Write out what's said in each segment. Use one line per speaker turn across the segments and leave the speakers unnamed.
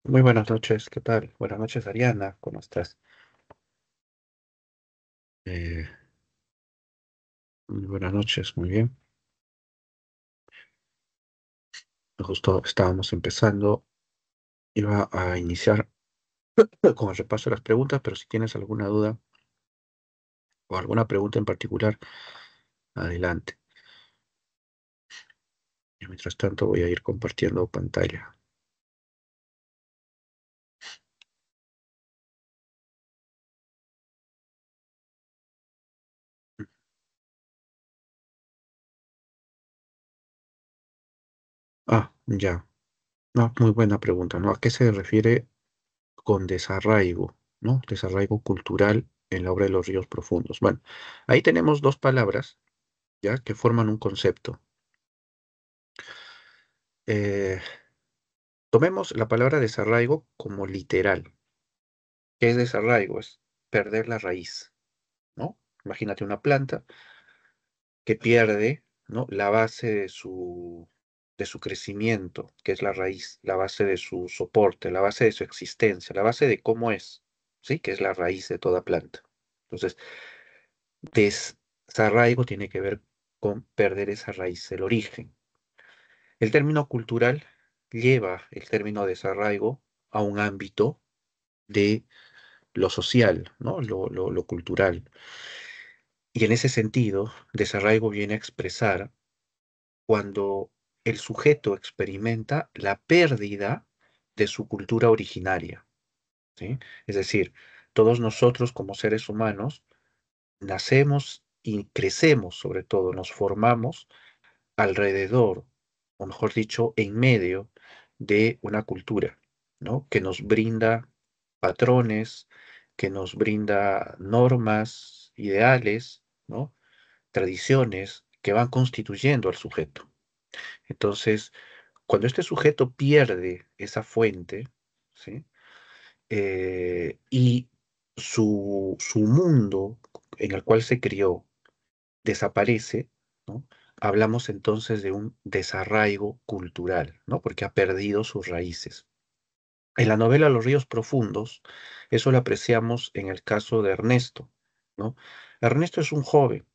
Muy buenas noches, ¿qué tal? Buenas noches, Ariana, ¿cómo estás? Eh, Muy buenas noches, muy bien. Justo estábamos empezando, iba a iniciar con el repaso de las preguntas, pero si tienes alguna duda o alguna pregunta en particular, adelante. Y mientras tanto voy a ir compartiendo pantalla. Ya. No, muy buena pregunta, ¿no? ¿A qué se refiere con desarraigo, ¿no? Desarraigo cultural en la obra de los ríos profundos. Bueno, ahí tenemos dos palabras, ¿ya? Que forman un concepto. Eh, Tomemos la palabra desarraigo como literal. ¿Qué es desarraigo? Es perder la raíz, ¿no? Imagínate una planta que pierde, ¿no? La base de su crecimiento, que es la raíz, la base de su soporte, la base de su existencia, la base de cómo es, ¿sí? Que es la raíz de toda planta. Entonces, desarraigo tiene que ver con perder esa raíz, el origen. El término cultural lleva el término desarraigo a un ámbito de lo social, ¿no? Lo cultural. Y en ese sentido, desarraigo viene a expresar cuando el sujeto experimenta la pérdida de su cultura originaria, ¿sí? Es decir, todos nosotros como seres humanos nacemos y crecemos, sobre todo, nos formamos alrededor, o mejor dicho, en medio de una cultura, ¿no? Que nos brinda patrones, que nos brinda normas, ideales, ¿no? Tradiciones que van constituyendo al sujeto. Entonces, cuando este sujeto pierde esa fuente, ¿sí? Y su mundo en el cual se crió desaparece, ¿no? Hablamos entonces de un desarraigo cultural, ¿no? Porque ha perdido sus raíces. En la novela Los ríos profundos, eso lo apreciamos en el caso de Ernesto, ¿no? Ernesto es un joven,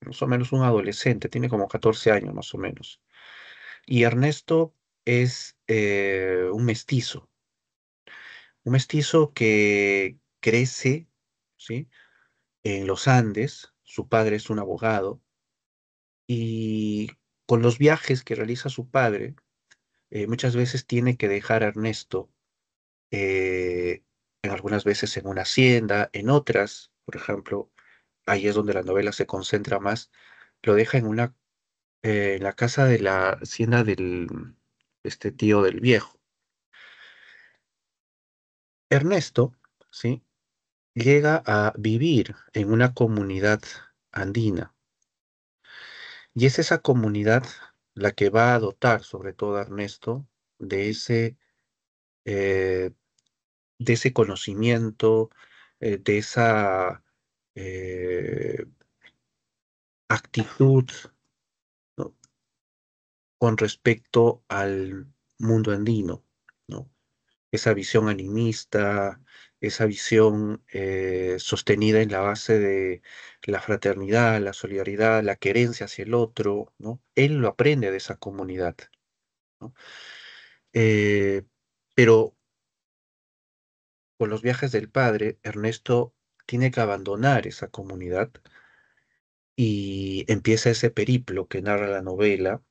más o menos un adolescente, tiene como 14 años más o menos. Y Ernesto es un mestizo que crece, ¿sí? En los Andes, su padre es un abogado, y con los viajes que realiza su padre, muchas veces tiene que dejar a Ernesto, eh, en algunas veces en una hacienda, en otras, por ejemplo, ahí es donde la novela se concentra más, lo deja en la casa de la hacienda este tío del viejo. Ernesto, ¿sí? Llega a vivir en una comunidad andina y es esa comunidad la que va a dotar sobre todo a Ernesto de eh, de ese conocimiento, de esa eh, actitud, ¿no? Con respecto al mundo andino, ¿no? Esa visión animista, esa visión sostenida en la base de la fraternidad, la solidaridad, la querencia hacia el otro, ¿no? Él lo aprende de esa comunidad, ¿no? Eh, pero con los viajes del padre, Ernesto tiene que abandonar esa comunidad y empieza ese periplo que narra la novela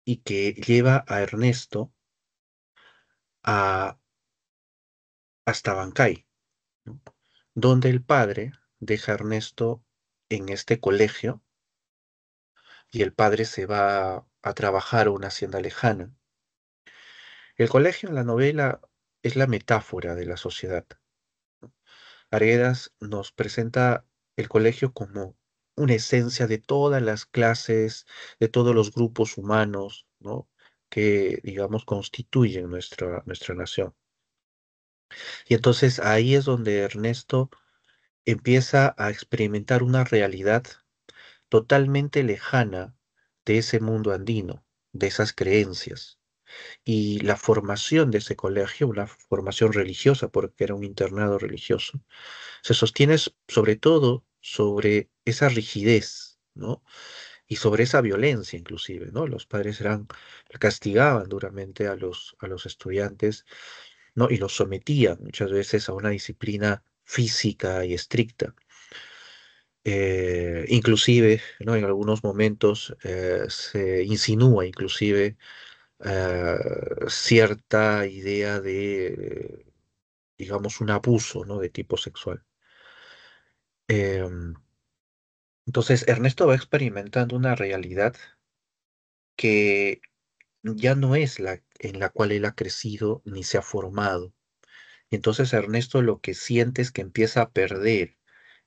y que lleva a Ernesto a, hasta Bancay, ¿no? Donde el padre deja a Ernesto en este colegio y el padre se va a trabajar a una hacienda lejana. El colegio en la novela es la metáfora de la sociedad. Arguedas nos presenta el colegio como una esencia de todas las clases, de todos los grupos humanos, ¿no? Que, digamos, constituyen nuestra nación. Y entonces ahí es donde Ernesto empieza a experimentar una realidad totalmente lejana de ese mundo andino, de esas creencias. Y la formación de ese colegio, una formación religiosa, porque era un internado religioso, se sostiene sobre todo sobre esa rigidez, ¿no? Y sobre esa violencia inclusive, ¿no? Los padres castigaban duramente a los estudiantes, ¿no? Y los sometían muchas veces a una disciplina física y estricta. Inclusive, ¿no? En algunos momentos se insinúa inclusive eh, cierta idea de, digamos, un abuso, ¿no? De tipo sexual. Em, entonces, Ernesto va experimentando una realidad que ya no es la en la cual él ha crecido ni se ha formado. Entonces Ernesto lo que siente es que empieza a perder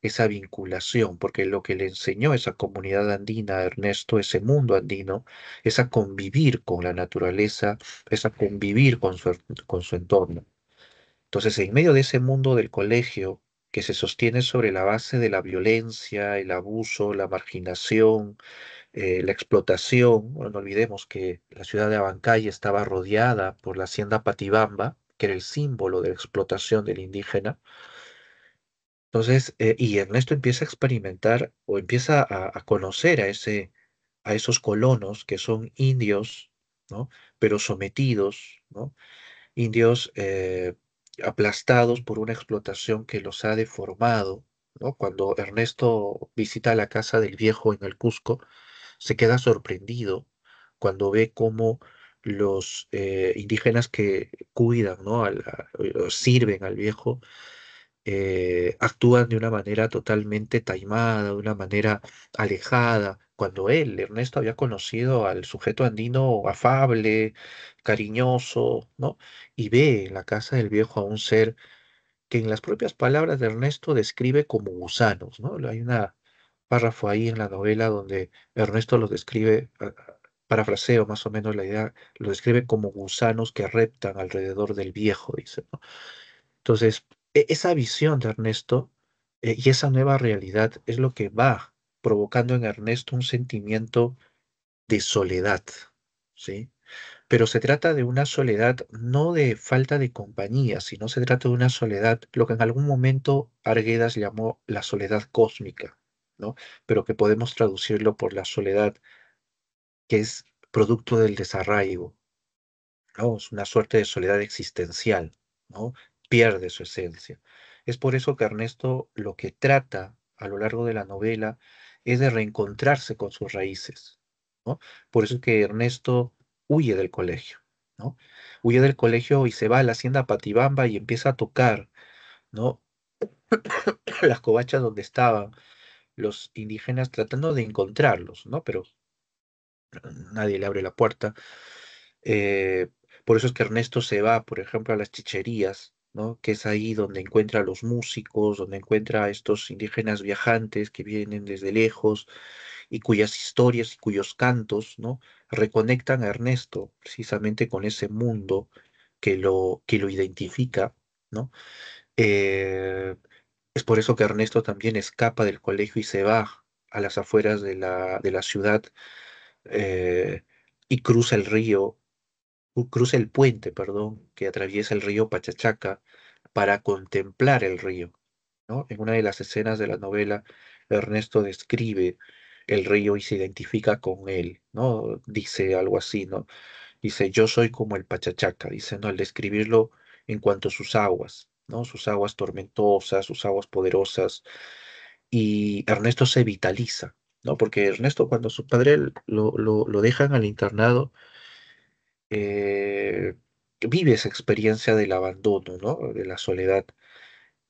esa vinculación, porque lo que le enseñó esa comunidad andina a Ernesto, ese mundo andino, es a convivir con la naturaleza, es a convivir con su entorno. Entonces, en medio de ese mundo del colegio, que se sostiene sobre la base de la violencia, el abuso, la marginación, la explotación. Bueno, no olvidemos que la ciudad de Abancay estaba rodeada por la hacienda Patibamba, que era el símbolo de la explotación del indígena. Entonces, y Ernesto empieza a experimentar o empieza a conocer a esos colonos que son indios, ¿no? Pero sometidos, ¿no? Indios aplastados por una explotación que los ha deformado, ¿no? Cuando Ernesto visita la casa del viejo en el Cusco, se queda sorprendido cuando ve cómo los indígenas que cuidan, ¿no? Sirven al viejo, actúan de una manera totalmente taimada, de una manera alejada, cuando él, Ernesto, había conocido al sujeto andino afable, cariñoso, ¿no? Y ve en la casa del viejo a un ser que en las propias palabras de Ernesto describe como gusanos, ¿no? Hay una párrafo ahí en la novela donde Ernesto los describe, parafraseo más o menos la idea, lo describe como gusanos que reptan alrededor del viejo, dice, ¿no? Entonces, esa visión de Ernesto y esa nueva realidad es lo que va provocando en Ernesto un sentimiento de soledad, ¿sí? Pero se trata de una soledad no de falta de compañía, sino se trata de una soledad, lo que en algún momento Arguedas llamó la soledad cósmica, ¿no? Pero que podemos traducirlo por la soledad que es producto del desarraigo, ¿no? Es una suerte de soledad existencial, ¿no? Pierde su esencia. Es por eso que Ernesto lo que trata a lo largo de la novela es de reencontrarse con sus raíces, ¿no? Por eso es que Ernesto huye del colegio, ¿no? Huye del colegio y se va a la hacienda Patibamba y empieza a tocar, ¿no? Las covachas donde estaban los indígenas tratando de encontrarlos, ¿no? Pero nadie le abre la puerta. Eh, por eso es que Ernesto se va, por ejemplo, a las chicherías, ¿no? Que es ahí donde encuentra a los músicos, donde encuentra a estos indígenas viajantes que vienen desde lejos y cuyas historias y cuyos cantos, ¿no? Reconectan a Ernesto precisamente con ese mundo que lo identifica, ¿no? Eh, es por eso que Ernesto también escapa del colegio y se va a las afueras de de la ciudad y cruza el río cruza el puente, perdón, que atraviesa el río Pachachaca para contemplar el río, ¿no? En una de las escenas de la novela, Ernesto describe el río y se identifica con él, ¿no? Dice algo así, ¿no? Dice, yo soy como el Pachachaca, dice, ¿no? Al describirlo en cuanto a sus aguas, ¿no? Sus aguas tormentosas, sus aguas poderosas, y Ernesto se vitaliza, ¿no? Porque Ernesto, cuando su padre lo dejan al internado, eh, vive esa experiencia del abandono, ¿no? De la soledad.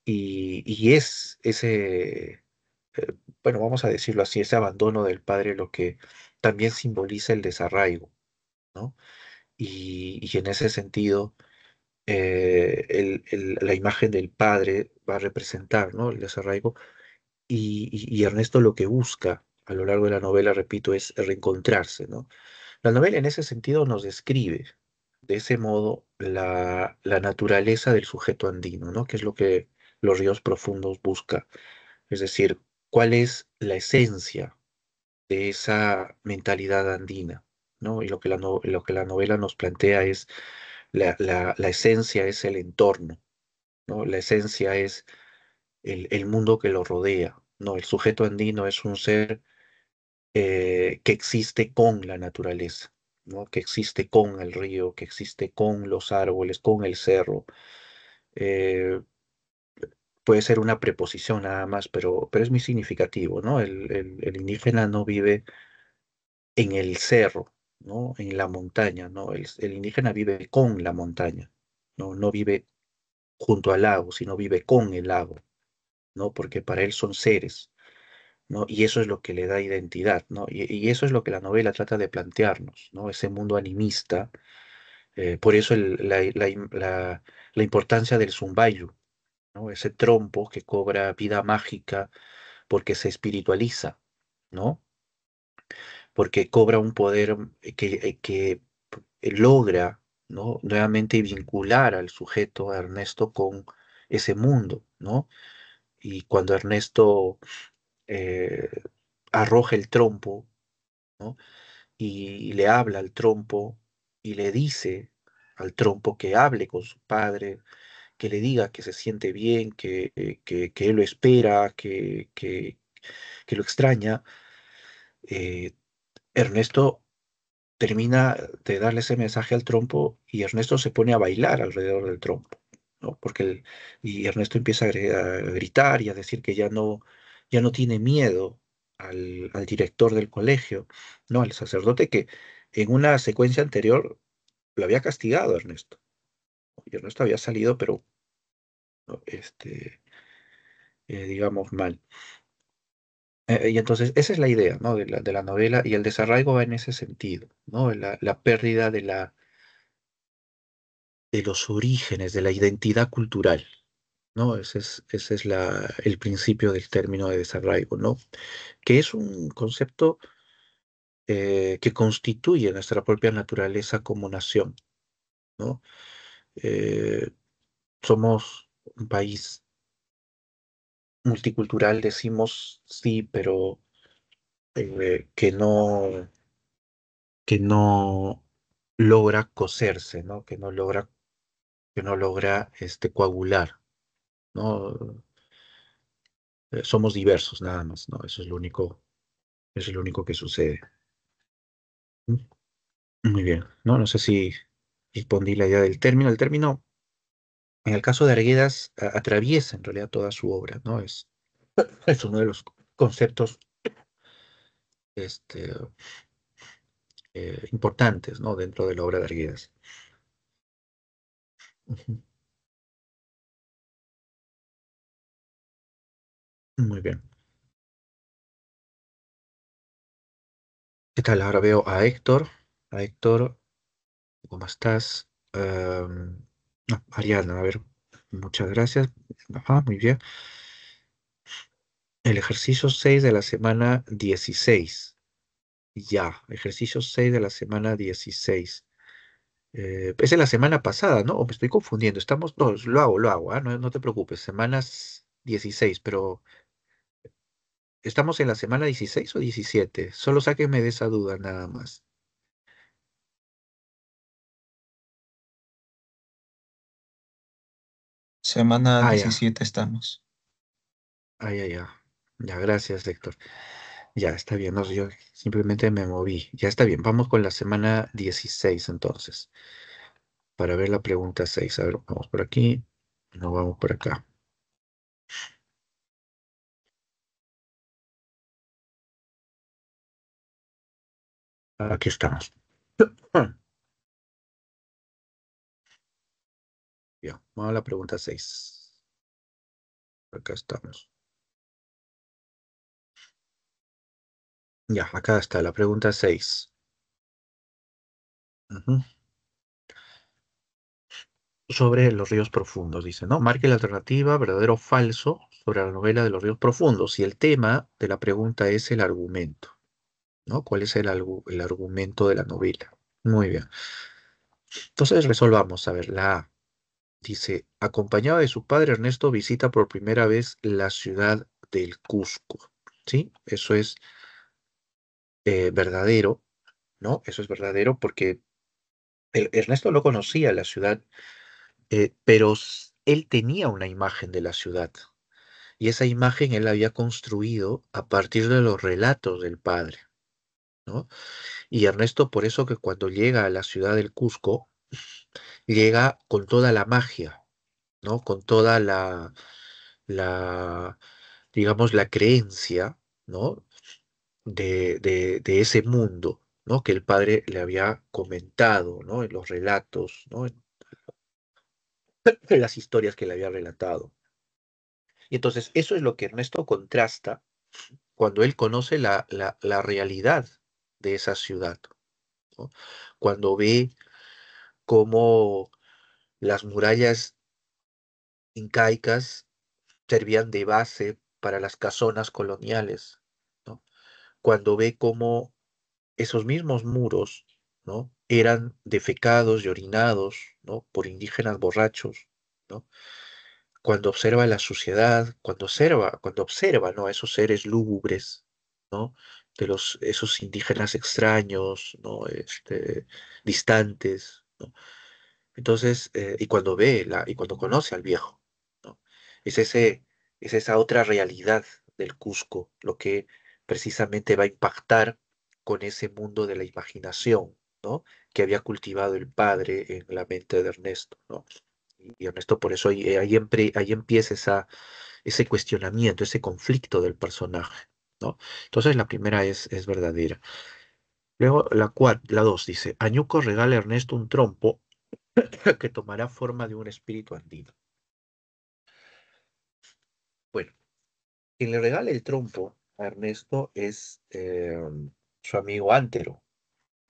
Y es ese, eh, bueno, vamos a decirlo así, ese abandono del padre lo que también simboliza el desarraigo, ¿no? Y en ese sentido, la imagen del padre va a representar, ¿no? El desarraigo. Y Ernesto lo que busca a lo largo de la novela, repito, es reencontrarse, ¿no? La novela en ese sentido nos describe de ese modo la naturaleza del sujeto andino, ¿no? Que es lo que los ríos profundos busca. Es decir, cuál es la esencia de esa mentalidad andina, ¿no? Y lo que la novela nos plantea es la esencia es el entorno, ¿no? La esencia es el mundo que lo rodea, ¿no? El sujeto andino es un ser que existe con la naturaleza, ¿no? Que existe con el río, que existe con los árboles, con el cerro. Eh, Puede ser una preposición nada más, pero es muy significativo, ¿no? El indígena no vive en el cerro, ¿no? En la montaña, ¿no? El indígena vive con la montaña, ¿no? No vive junto al lago, sino vive con el lago, ¿no? Porque para él son seres, ¿no? Y eso es lo que le da identidad, ¿no? Y eso es lo que la novela trata de plantearnos, ¿no? Ese mundo animista. Por eso la importancia del Zumbayu, ¿no? Ese trompo que cobra vida mágica porque se espiritualiza, ¿no? Porque cobra un poder que logra, ¿no? Nuevamente vincular al sujeto, a Ernesto, con ese mundo, ¿no? Y cuando Ernesto eh, arroja el trompo, ¿no? Y le habla al trompo y le dice al trompo que hable con su padre, que le diga que se siente bien, que él lo espera, que lo extraña. Ernesto termina de darle ese mensaje al trompo y Ernesto se pone a bailar alrededor del trompo, ¿no? Y Ernesto empieza a gritar y a decir que ya no tiene miedo al director del colegio, ¿no? Al sacerdote que en una secuencia anterior lo había castigado a Ernesto. Y Ernesto había salido, pero, ¿no? Digamos, mal. Y entonces esa es la idea, ¿no? De la novela y el desarraigo va en ese sentido, ¿no? La pérdida de los orígenes, de la identidad cultural, ¿no? Ese es el principio del término de desarraigo, ¿no? Que es un concepto que constituye nuestra propia naturaleza como nación, ¿no? Eh, Somos un país multicultural, decimos sí, pero que no logra coserse, ¿no? Que no logra coagular, ¿no? Somos diversos nada más, ¿no? Eso es lo único que sucede. ¿Mm? Muy bien, ¿no? No sé si respondí la idea del término. El término, en el caso de Arguedas, atraviesa en realidad toda su obra, ¿no? Es uno de los conceptos este, importantes, ¿no? Dentro de la obra de Arguedas. Ujú. Muy bien. ¿Qué tal? Ahora veo a Héctor. A Héctor, ¿cómo estás? No, Ariana, a ver, muchas gracias. Ajá, muy bien. El ejercicio 6 de la semana 16. Ya, ejercicio 6 de la semana 16. Es de la semana pasada, ¿no? O me estoy confundiendo. No, lo hago, ¿ah? No, no te preocupes. Semanas 16, pero ¿estamos en la semana 16 o 17? Solo sáquenme de esa duda nada más.
Semana
Ah, ya,
17 estamos.
ah, ya, ya. Ya, gracias, Héctor. Ya, está bien. No, yo simplemente me moví. Ya está bien. Vamos con la semana 16 entonces. Para ver la pregunta 6. A ver, vamos por aquí. No vamos por acá. Aquí estamos. Ya, vamos a la pregunta 6. Acá estamos. Ya, acá está la pregunta 6. Ujú. Sobre los ríos profundos, dice, ¿no? Marque la alternativa, verdadero o falso, sobre la novela de los ríos profundos. Y el tema de la pregunta es el argumento, ¿no? ¿Cuál es el argumento de la novela? Muy bien. Entonces resolvamos. A ver, la A dice, acompañado de su padre Ernesto, visita por primera vez la ciudad del Cusco. ¿Sí? Eso es verdadero. ¿no? Eso es verdadero porque Ernesto no conocía la ciudad, pero él tenía una imagen de la ciudad. Y esa imagen él la había construido a partir de los relatos del padre, ¿no? Y Ernesto, por eso que cuando llega a la ciudad del Cusco, llega con toda la magia, ¿no? Con toda la, digamos, la creencia, ¿no? De ese mundo, ¿no? Que el padre le había comentado, ¿no? En los relatos, ¿no? En las historias que le había relatado. Y entonces eso es lo que Ernesto contrasta cuando él conoce la realidad de esa ciudad, ¿no? Cuando ve cómo las murallas incaicas servían de base para las casonas coloniales, ¿no? Cuando ve cómo esos mismos muros, ¿no? Eran defecados y orinados, ¿no? Por indígenas borrachos, ¿no? Cuando observa la suciedad, cuando observa, ¿no? A esos seres lúgubres, ¿no? Esos indígenas extraños, ¿no? Distantes, ¿no? Entonces, y cuando conoce al viejo, ¿no? Es ese, es esa otra realidad del Cusco, lo que precisamente va a impactar con ese mundo de la imaginación, ¿no? Que había cultivado el padre en la mente de Ernesto, ¿no? Y Ernesto, por eso ahí empieza ese cuestionamiento, ese conflicto del personaje, ¿no? Entonces la primera es verdadera. Luego la dos dice, Añuco regala a Ernesto un trompo que tomará forma de un espíritu andino. Bueno, quien le regala el trompo a Ernesto es su amigo Antero,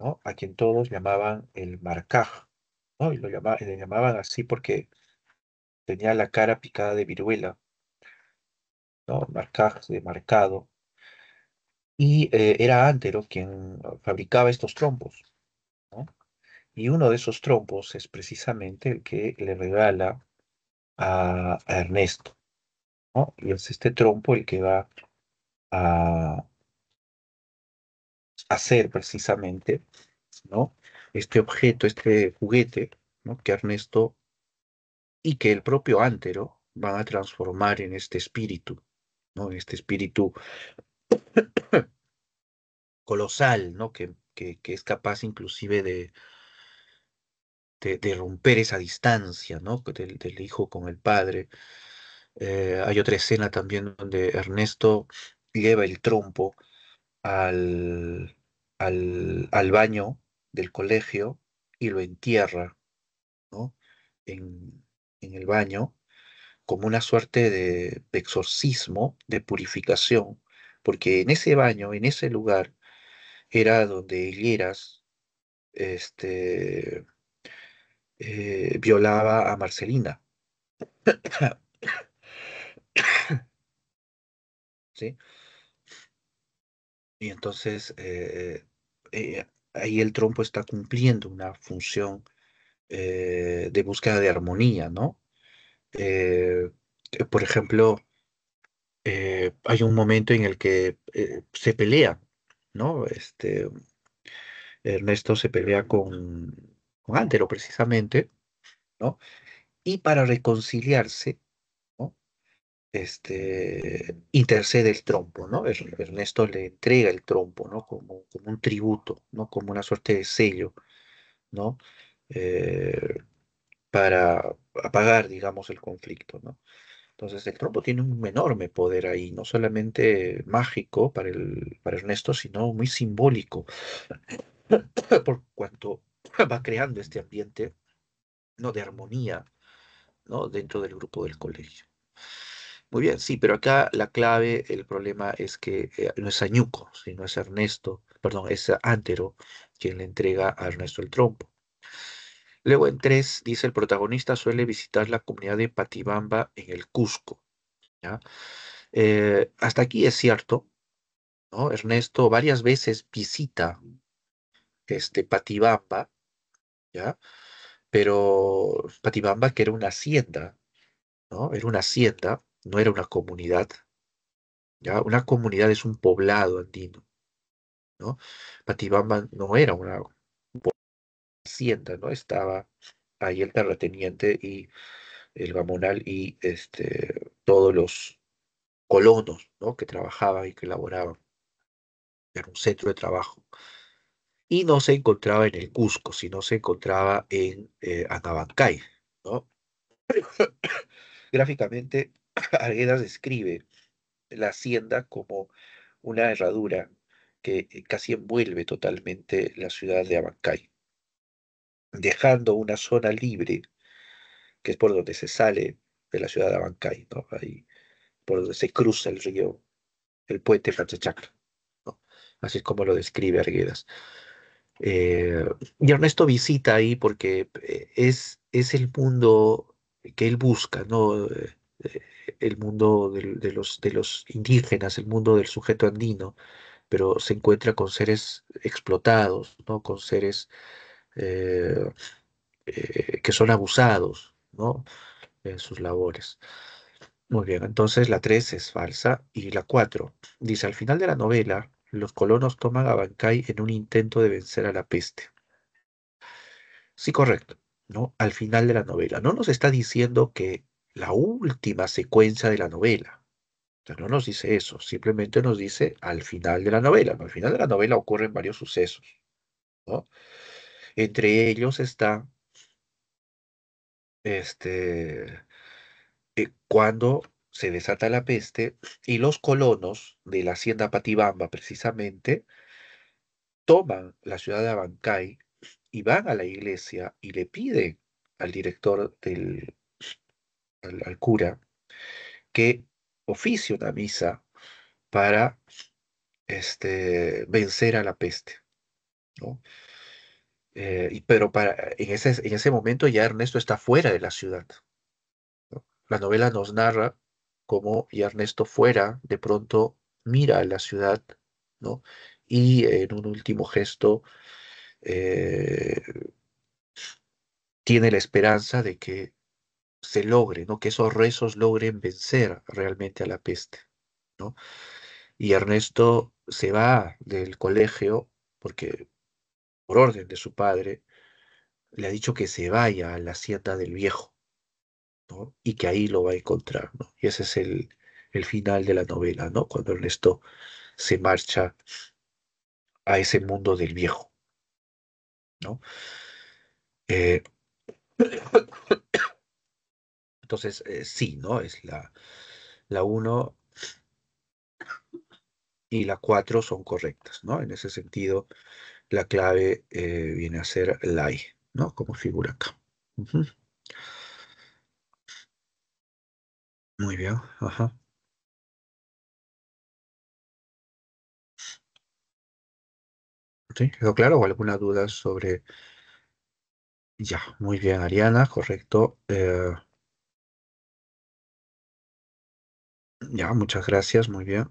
¿no? A quien todos llamaban el Marcaj, ¿no? Le llamaban así porque tenía la cara picada de viruela, ¿no? Marcaj de marcado. Y era Antero quien fabricaba estos trompos, ¿no? Y uno de esos trompos es precisamente el que le regala a Ernesto, ¿no? Y es este trompo el que va a hacer precisamente, ¿no? Este objeto, este juguete, ¿no? Que Ernesto y que el propio Antero van a transformar en este espíritu, ¿no? En este espíritu colosal, ¿no? Que es capaz inclusive de romper esa distancia, ¿no? Del hijo con el padre. Hay otra escena también donde Ernesto lleva el trompo al, al baño del colegio y lo entierra, ¿no? En, en el baño, como una suerte de exorcismo, de purificación, porque en ese baño, en ese lugar, era donde Higueras este, violaba a Marcelina, ¿sí? Y entonces ahí el trompo está cumpliendo una función de búsqueda de armonía, ¿no? Eh, por ejemplo, hay un momento en el que se pelea, ¿no? Ernesto se pelea con Antero precisamente, ¿no? Y para reconciliarse, ¿no? Intercede el trompo, ¿no? Ernesto le entrega el trompo, ¿no? Como un tributo, ¿no? Como una suerte de sello, ¿no? Eh, para apagar, digamos, el conflicto, ¿no? Entonces el trompo tiene un enorme poder ahí, no solamente mágico para Ernesto, sino muy simbólico, por cuanto va creando este ambiente, ¿no? De armonía, ¿no? Dentro del grupo del colegio. Muy bien, sí, pero acá la clave, el problema es que no es Añuco, sino es Ernesto, perdón, es Antero quien le entrega a Ernesto el trompo. Luego en 3 dice el protagonista suele visitar la comunidad de Patibamba en el Cusco, ¿ya? Hasta aquí es cierto, ¿no? Ernesto varias veces visita Patibamba, ¿ya? Pero Patibamba que era una hacienda, ¿no? Era una hacienda, no era una comunidad, ¿ya? Una comunidad es un poblado andino, ¿no? Patibamba no era una hacienda, ¿no? Estaba ahí el terrateniente y el gamonal y todos los colonos, ¿no? Que trabajaban y que laboraban. Era un centro de trabajo. Y no se encontraba en el Cusco, sino se encontraba en Anabancay, ¿no? Gráficamente, Arguedas describe la hacienda como una herradura que casi envuelve totalmente la ciudad de Abancay, dejando una zona libre, que es por donde se sale de la ciudad de Abancay, ¿no? Ahí, por donde se cruza el río, el puente Panchachac, ¿no? Así es como lo describe Arguedas. Eh, y Ernesto visita ahí porque es el mundo que él busca, ¿no? Eh, el mundo de los indígenas, el mundo del sujeto andino, pero se encuentra con seres explotados, ¿no? Con seres eh, que son abusados, ¿no? En sus labores. Muy bien, entonces la 3 es falsa y la 4 dice, al final de la novela, los colonos toman a Bancay en un intento de vencer a la peste. Sí, correcto, ¿no? Al final de la novela. No nos está diciendo que la última secuencia de la novela. O sea, no nos dice eso, simplemente nos dice al final de la novela, ¿no? Al final de la novela ocurren varios sucesos, ¿no? Entre ellos está este, cuando se desata la peste y los colonos de la hacienda Patibamba, precisamente, toman la ciudad de Abancay y van a la iglesia y le piden al director al cura, que oficie una misa para vencer a la peste, ¿no? Pero en ese momento ya Ernesto está fuera de la ciudad, ¿no? La novela nos narra cómo ya Ernesto fuera, de pronto mira a la ciudad, ¿no? Y en un último gesto eh, tiene la esperanza de que se logre, ¿no? Que esos rezos logren vencer realmente a la peste, ¿no? Y Ernesto se va del colegio porque, por orden de su padre, le ha dicho que se vaya a la hacienda del viejo, ¿no? Y que ahí lo va a encontrar, ¿no? Y ese es el final de la novela, ¿no? Cuando Ernesto se marcha a ese mundo del viejo, ¿no? Eh, entonces, sí, ¿no? Es la uno y la 4 son correctas, ¿no? En ese sentido, la clave viene a ser la I, ¿no? Como figura acá. Ujú. Muy bien, ajá. ¿Sí? ¿Quedó claro o alguna duda sobre... Ya, muy bien, Ariana, correcto. Ya, muchas gracias, muy bien.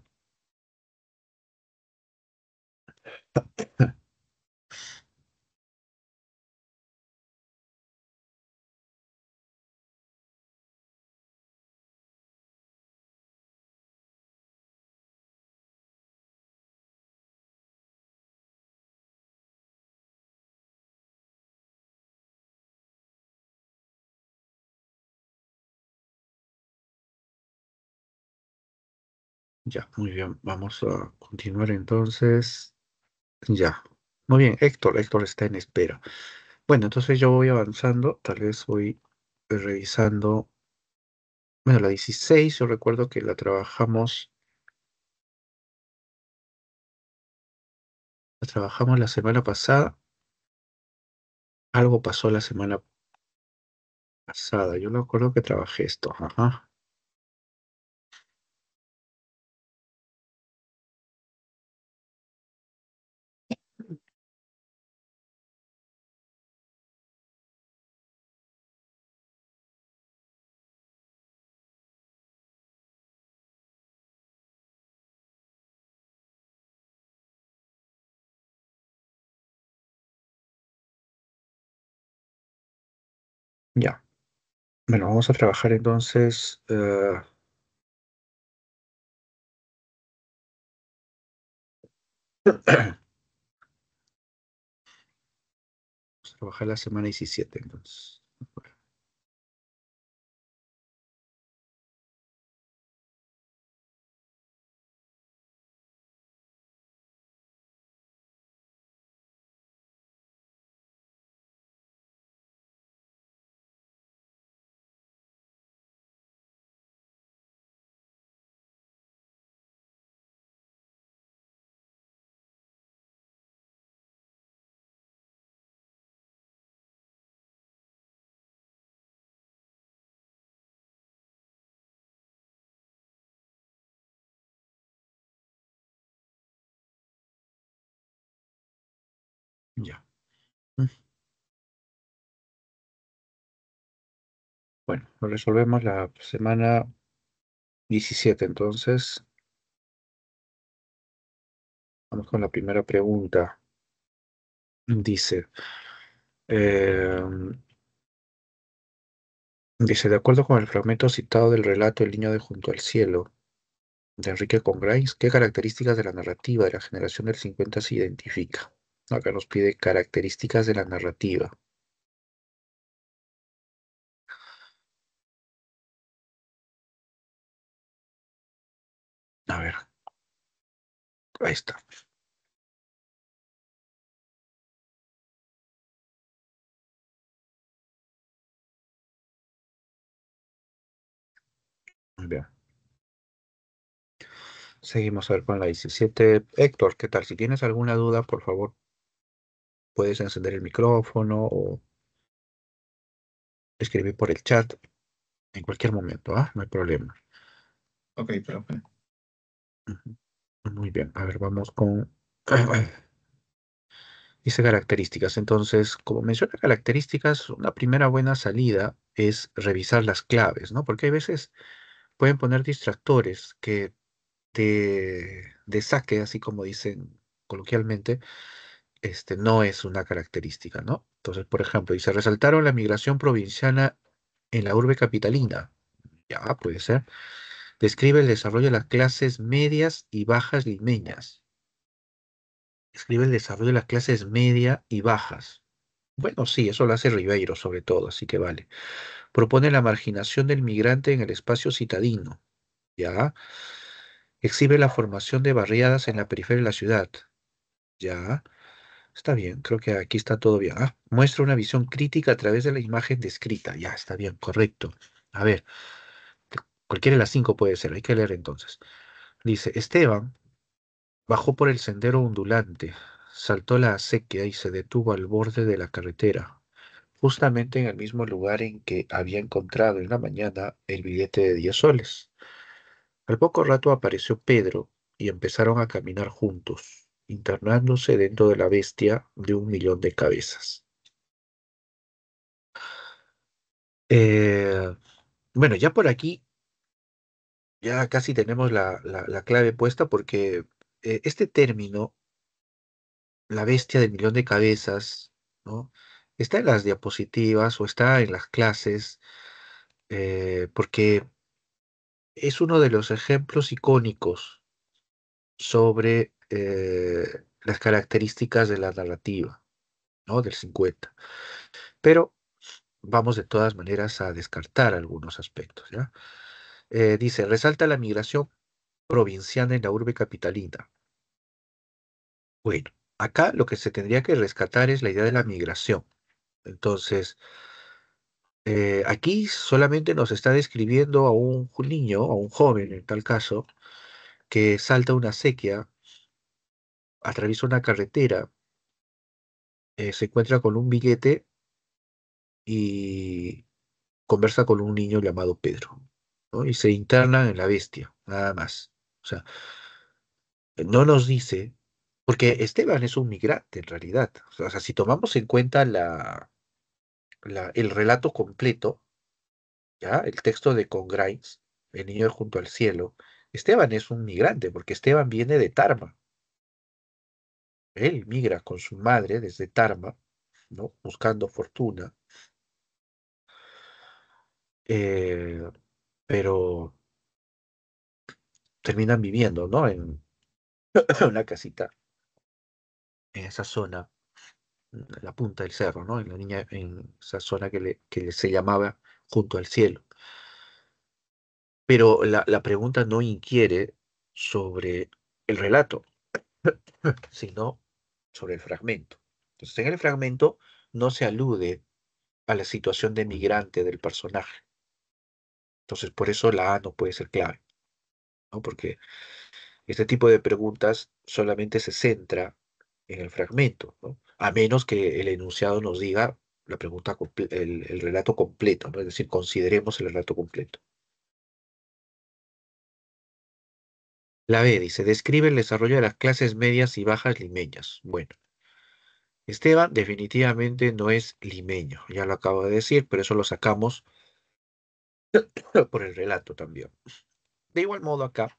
Ya, muy bien. Vamos a continuar entonces. Ya. Muy bien, Héctor está en espera. Bueno, entonces yo voy avanzando. Tal vez voy revisando. Bueno, la 16 yo recuerdo que la trabajamos la semana pasada. Algo pasó la semana pasada. Yo no recuerdo que trabajé esto. Ajá. Ya. Bueno, vamos a trabajar entonces. trabajar la semana 17, entonces. Ya. Mm, Bueno, lo resolvemos la semana 17, entonces. Vamos con la primera pregunta. Dice, eh, de acuerdo con el fragmento citado del relato El niño de junto al cielo, de Enrique Congrains, ¿qué características de la narrativa de la generación del 50 se identifica? Acá nos pide características de la narrativa. A ver, ahí está. Muy bien. Seguimos a ver con la 17. Héctor, ¿qué tal? Si tienes alguna duda, por favor, puedes encender el micrófono o escribir por el chat en cualquier momento, ¿ah? No hay problema.
Ok, profe.
Ujú. Muy bien. A ver, vamos con... Dice características. Entonces, como menciona características, una primera buena salida es revisar las claves, ¿no? Porque hay veces pueden poner distractores que de saque, así como dicen coloquialmente, no es una característica, ¿no? Entonces, por ejemplo, dice, resaltaron la migración provinciana en la urbe capitalina. Ya, puede ser. Describe el desarrollo de las clases medias y bajas limeñas. Describe el desarrollo de las clases media y bajas. Bueno, sí, eso lo hace Ribeiro sobre todo, así que vale. Propone la marginación del migrante en el espacio citadino. Ya. Exhibe la formación de barriadas en la periferia de la ciudad. Ya. Está bien, creo que aquí está todo bien. Ah, muestra una visión crítica a través de la imagen descrita. Ya, está bien, correcto. A ver, cualquiera de las cinco puede ser, hay que leer entonces. Dice, Esteban bajó por el sendero ondulante, saltó la acequia y se detuvo al borde de la carretera, justamente en el mismo lugar en que había encontrado en la mañana el billete de 10 soles. Al poco rato apareció Pedro y empezaron a caminar juntos, internándose dentro de la bestia de 1 millón de cabezas. Eh, bueno, ya por aquí, ya casi tenemos la clave puesta porque este término, la bestia del millón de cabezas, ¿no? Está en las diapositivas o está en las clases, porque es uno de los ejemplos icónicos sobre las características de la narrativa, ¿no? Del 50. Pero vamos de todas maneras a descartar algunos aspectos, ¿ya? Dice, resalta la migración provinciana en la urbe capitalina. Bueno, acá lo que se tendría que rescatar es la idea de la migración. Entonces, aquí solamente nos está describiendo a un niño, a un joven en tal caso, que salta una acequia, atraviesa una carretera, se encuentra con un billete y conversa con un niño llamado Pedro, ¿no? Y se internan en la bestia, nada más. O sea, no nos dice, porque Esteban es un migrante en realidad. O sea, si tomamos en cuenta el relato completo, ¿ya? El texto de Congrains, El niño junto al cielo, Esteban es un migrante, porque Esteban viene de Tarma. Él migra con su madre desde Tarma, ¿no? Buscando fortuna, eh, pero terminan viviendo, ¿no? En una casita en esa zona. en la punta del cerro, ¿no? En esa zona se llamaba junto al cielo. Pero la pregunta no inquiere sobre el relato, sino sobre el fragmento. Entonces, en el fragmento no se alude a la situación de migrante del personaje. Entonces, por eso la A no puede ser clave, ¿no? Porque este tipo de preguntas solamente se centra en el fragmento, ¿no? A menos que el enunciado nos diga el relato completo, ¿no? Es decir, consideremos el relato completo. La B dice, describe el desarrollo de las clases medias y bajas limeñas. Bueno, Esteban definitivamente no es limeño, ya lo acabo de decir, pero eso lo sacamos por el relato también. De igual modo acá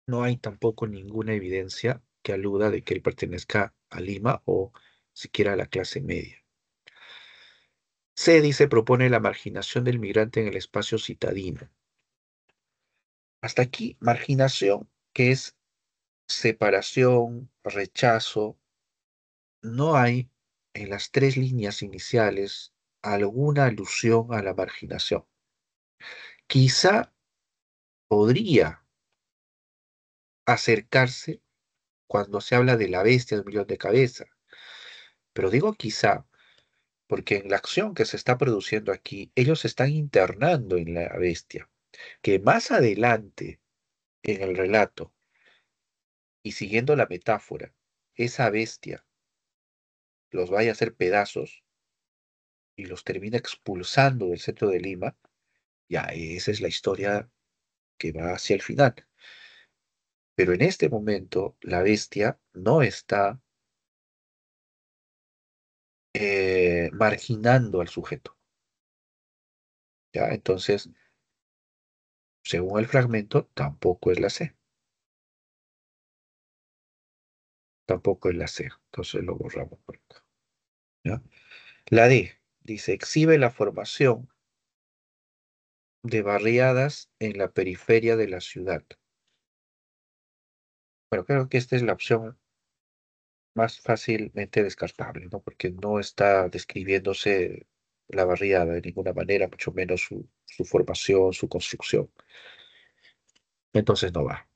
no hay tampoco ninguna evidencia que aluda de que él pertenezca a Lima o siquiera a la clase media. C dice propone la marginación del migrante en el espacio citadino. Hasta aquí, marginación, que es separación, rechazo. No hay en las tres líneas iniciales alguna alusión a la marginación. Quizá podría acercarse cuando se habla de la bestia de un millón de cabezas, pero digo quizá porque en la acción que se está produciendo aquí, ellos se están internando en la bestia, que más adelante en el relato y siguiendo la metáfora, esa bestia los vaya a hacer pedazos y los termina expulsando del centro de Lima, ya esa es la historia que va hacia el final. Pero en este momento la bestia no está marginando al sujeto, ¿ya? Entonces, según el fragmento, tampoco es la C, tampoco es la C. Entonces lo borramos por acá, ¿ya? La D dice, exhibe la formación de barriadas en la periferia de la ciudad. Bueno, creo que esta es la opción más fácilmente descartable, ¿no? Porque no está describiéndose la barriada de ninguna manera, mucho menos su formación, su construcción. Entonces no va.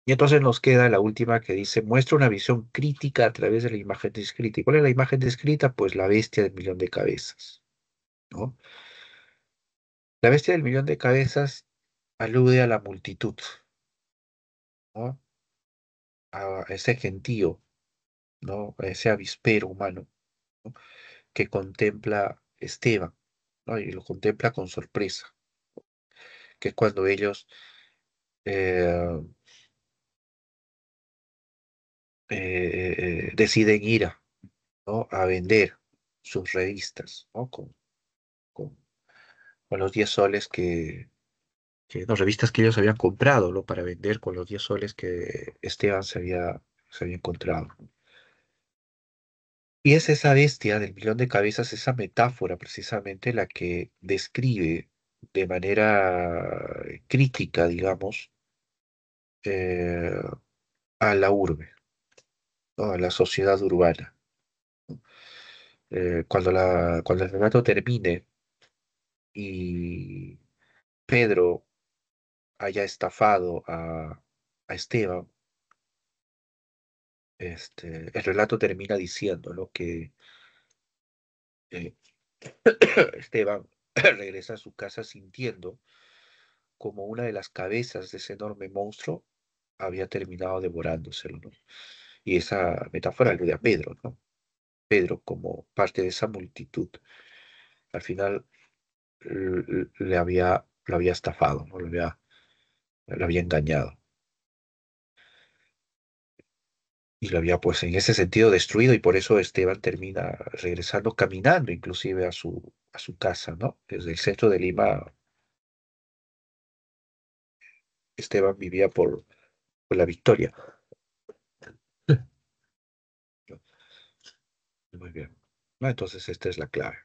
Y entonces nos queda la última que dice, muestra una visión crítica a través de la imagen descrita. ¿Y cuál es la imagen descrita? Pues la bestia del millón de cabezas, ¿no? La bestia del millón de cabezas alude a la multitud, ¿no? A ese gentío, ¿no? A ese avispero humano, ¿no? Que contempla Esteban, ¿no? Y lo contempla con sorpresa, que es cuando ellos eh, deciden ir ¿no? a vender sus revistas, ¿no? Con, con los 10 soles no, revistas que ellos habían comprado, ¿no? Para vender con los 10 soles que Esteban se había encontrado. Y es esa bestia del millón de cabezas, esa metáfora precisamente la que describe de manera crítica, digamos, eh, a la urbe, ¿no? A la sociedad urbana. Cuando el relato termine y Pedro haya estafado a Esteban, el relato termina diciendo, ¿no? que eh, Esteban regresa a su casa sintiendo como una de las cabezas de ese enorme monstruo había terminado devorándoselo, ¿no? Y esa metáfora alude a Pedro, ¿no? Pedro como parte de esa multitud. Al final lo había estafado, ¿no? Lo había engañado. Y lo había, pues, en ese sentido destruido, y por eso Esteban termina regresando caminando, inclusive a su casa, ¿no? Desde el centro de Lima, Esteban vivía por la Victoria. Muy bien. Ah, entonces esta es la clave.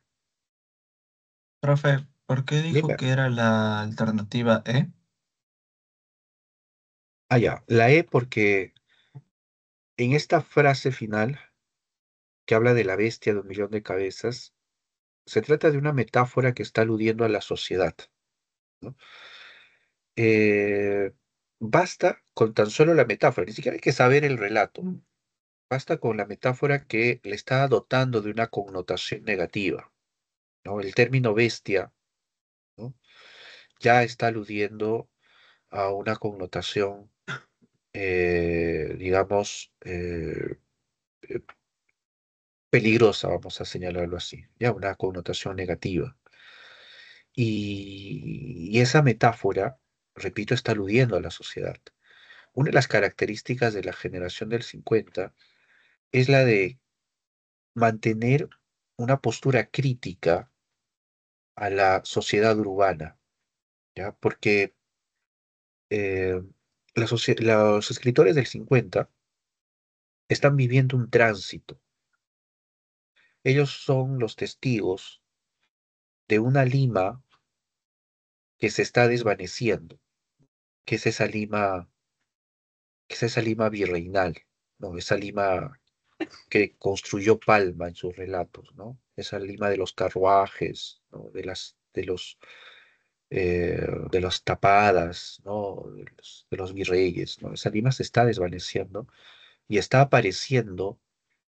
Profe, ¿por qué dijo
Dime.
que era la alternativa E?
Ah, ya. La E porque En esta frase final, que habla de la bestia de un millón de cabezas, se trata de una metáfora que está aludiendo a la sociedad, ¿no? Eh, Basta con tan solo la metáfora, ni siquiera hay que saber el relato, basta con la metáfora que le está dotando de una connotación negativa, ¿no? El término bestia, ¿no? Ya está aludiendo a una connotación, digamos, eh, peligrosa, vamos a señalarlo así, ya una connotación negativa. Y esa metáfora, repito, está aludiendo a la sociedad. Una de las características de la generación del 50 es la de mantener una postura crítica a la sociedad urbana, ¿ya? Porque eh, los escritores del 50 están viviendo un tránsito. Ellos son los testigos de una Lima que se está desvaneciendo, que es esa Lima, que es esa Lima virreinal, ¿no? Esa Lima que construyó Palma en sus relatos, ¿no? Esa Lima de los carruajes, ¿no? De las tapadas, ¿no? De los virreyes, ¿no? Esa Lima se está desvaneciendo y está apareciendo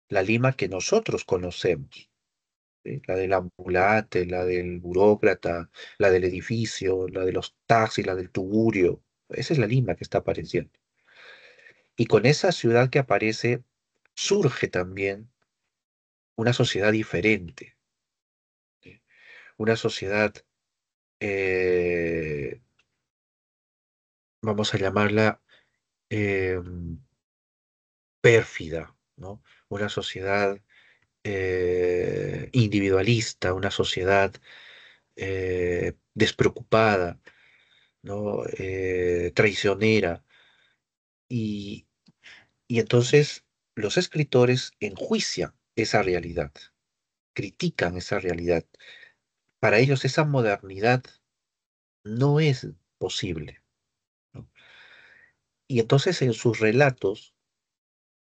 la Lima que nosotros conocemos, ¿sí? La del ambulante, la del burócrata, la del edificio, la de los taxis, la del tugurio. Esa es la Lima que está apareciendo. Y con esa ciudad que aparece surge también una sociedad diferente, ¿sí? Una sociedad, eh, vamos a llamarla eh, pérfida, ¿no? Una sociedad individualista, una sociedad despreocupada, ¿no? Traicionera. Y, y entonces los escritores enjuician esa realidad, critican esa realidad. Para ellos esa modernidad no es posible, ¿no? Y entonces en sus relatos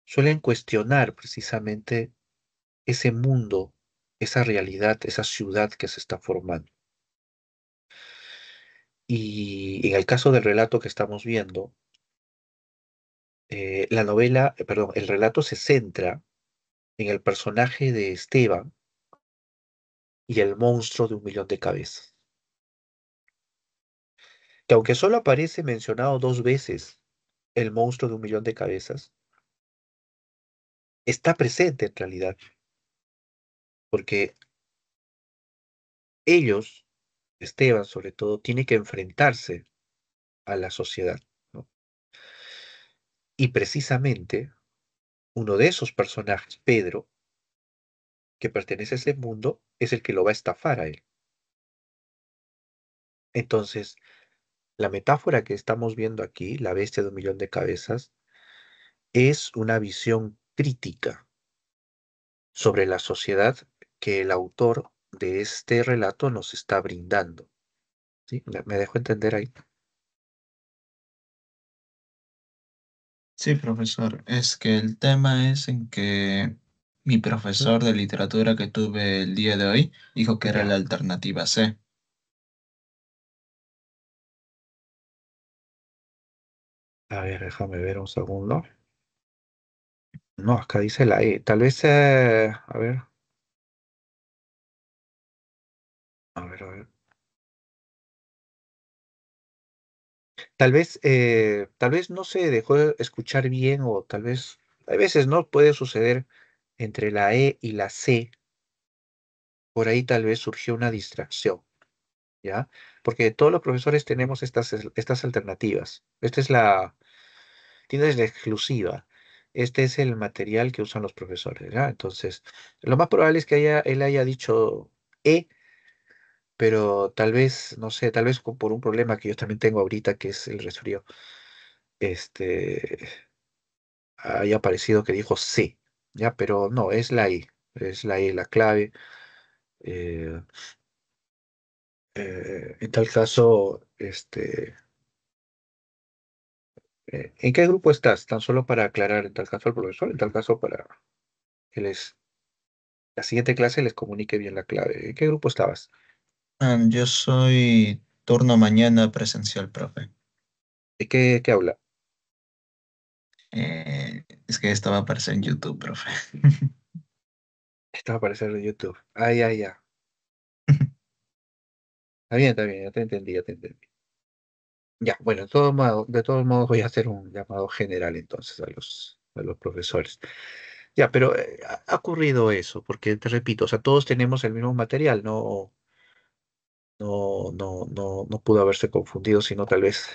suelen cuestionar precisamente ese mundo, esa realidad, esa ciudad que se está formando. Y en el caso del relato que estamos viendo, la novela, perdón, el relato se centra en el personaje de Esteban y el monstruo de un millón de cabezas, que aunque solo aparece mencionado dos veces el monstruo de un millón de cabezas, está presente en realidad, porque ellos, Esteban sobre todo, tiene que enfrentarse a la sociedad, ¿no? Y precisamente uno de esos personajes, Pedro, que pertenece a ese mundo, es el que lo va a estafar a él. Entonces, la metáfora que estamos viendo aquí, la bestia de un millón de cabezas, es una visión crítica sobre la sociedad que el autor de este relato nos está brindando. ¿Sí? ¿Me dejo entender ahí?
Sí, profesor. Es que el tema es en que mi
Ujú.
profesor de literatura que tuve el día de hoy dijo que era la
Ya.
alternativa C.
A ver, déjame ver un segundo. No, acá dice la E. Tal vez, a ver. Tal vez no se dejó de escuchar bien o tal vez, a veces no puede suceder entre la E y la C, por ahí tal vez surgió una distracción, ¿ya? Porque todos los profesores tenemos estas alternativas. Tienes la exclusiva. Este es el material que usan los profesores, ¿ya? Entonces, lo más probable es que él haya dicho E, pero tal vez, no sé, tal vez por un problema que yo también tengo ahorita, que es el resfrío, este, haya parecido que dijo C, ¿ya? Pero no, es la E la clave. eh, en tal caso, ¿En qué grupo estás? Tan solo para aclarar en tal caso al profesor, en tal caso para que la siguiente clase les comunique bien la clave. ¿En qué grupo estabas?
Yo soy turno mañana presencial, profe.
¿De qué aula?
Es que esto va a aparecer en YouTube, profe.
Esto va a aparecer en YouTube. Ya. Está bien, ya te entendí, ya te entendí. Ya, bueno, de todos modos voy a hacer un llamado general entonces a los profesores. Ya, pero ha ocurrido eso, porque te repito, o sea, todos tenemos el mismo material, no pudo haberse confundido, sino tal vez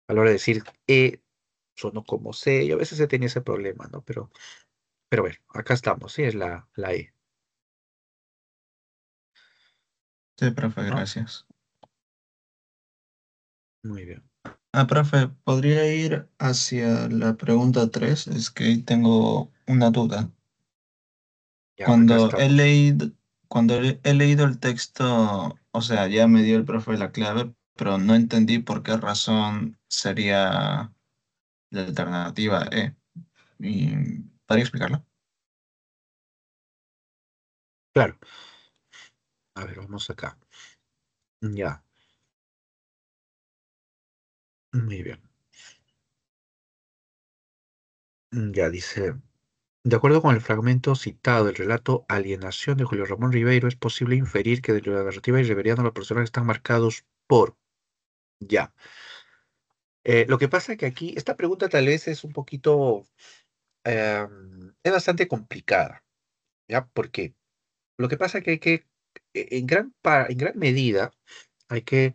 a la hora de decir sonó como C, y a veces se tenía ese problema, ¿no? Pero bueno, acá estamos, sí, es la E,
Sí, profe,
¿no?
gracias.
Muy bien.
Profe, ¿podría ir hacia la pregunta 3? Es que ahí tengo una duda.
Ya, acá
Cuando he
estamos.
leído, he leído el texto, o sea, ya me dio el profe la clave, pero no entendí por qué razón sería la alternativa E. ¿Podría explicarlo?
Claro, a ver, vamos acá. Ya, muy bien. Ya dice. De acuerdo con el fragmento citado del relato Alienación de Julio Ramón Ribeiro, es posible inferir que dentro de la narrativa irreveriana los personajes están marcados por ya. Lo que pasa es que aquí, esta pregunta tal vez es un poquito, es bastante complicada, ¿ya? Porque lo que pasa es que hay que, en gran medida, hay que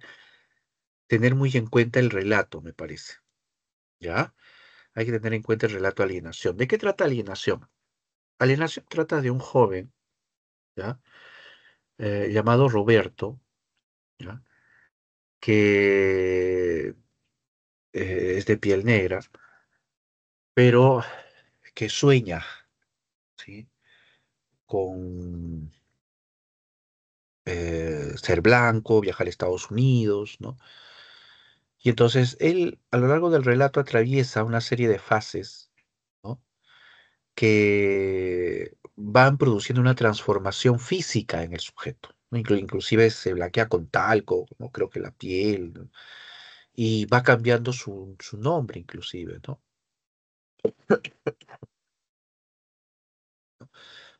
tener muy en cuenta el relato, me parece, ¿ya? Hay que tener en cuenta el relato Alienación. ¿De qué trata Alienación? Alienación trata de un joven, ¿ya? Llamado Roberto, ¿ya? Que es de piel negra, pero que sueña, ¿sí? Con ser blanco, viajar a Estados Unidos, ¿no? Y entonces él, a lo largo del relato, atraviesa una serie de fases, ¿no? Que van produciendo una transformación física en el sujeto, ¿no? Inclusive se blanquea con talco, ¿no? Creo que la piel, ¿no? Y va cambiando su nombre, inclusive, ¿no?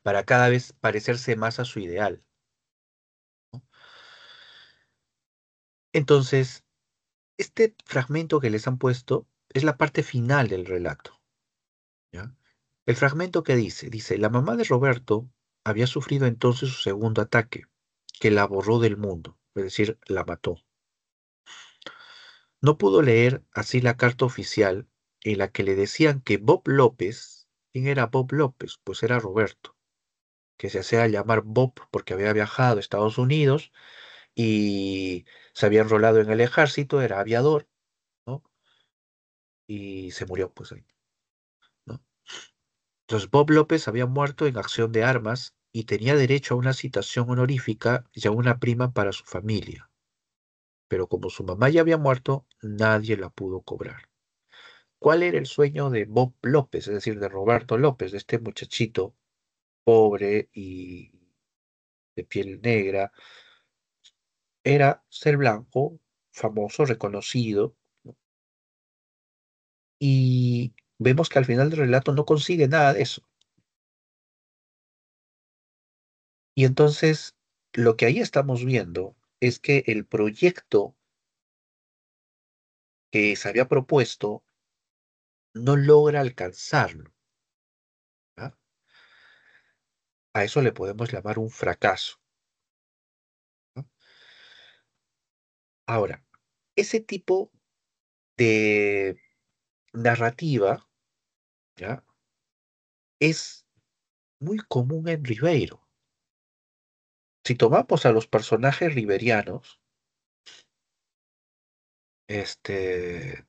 Para cada vez parecerse más a su ideal, ¿no? Entonces, este fragmento que les han puesto es la parte final del relato, ¿ya? El fragmento que dice, la mamá de Roberto había sufrido entonces su segundo ataque, que la borró del mundo, es decir, la mató. No pudo leer así la carta oficial en la que le decían que Bob López, ¿quién era Bob López? Pues era Roberto, que se hacía llamar Bob porque había viajado a Estados Unidos y se había enrolado en el ejército, era aviador, ¿no? Y se murió, pues ahí, ¿no? Entonces Bob López había muerto en acción de armas y tenía derecho a una citación honorífica y a una prima para su familia. Pero como su mamá ya había muerto, nadie la pudo cobrar. ¿Cuál era el sueño de Bob López, es decir, de Roberto López, de este muchachito pobre y de piel negra? Era ser blanco, famoso, reconocido, ¿no? Y vemos que al final del relato no consigue nada de eso. Y entonces lo que ahí estamos viendo es que el proyecto que se había propuesto no logra alcanzarlo, ¿ah? A eso le podemos llamar un fracaso, ¿no? Ahora, ese tipo de narrativa, ¿ya? Es muy común en Ribeiro. Si tomamos a los personajes riberianos, este,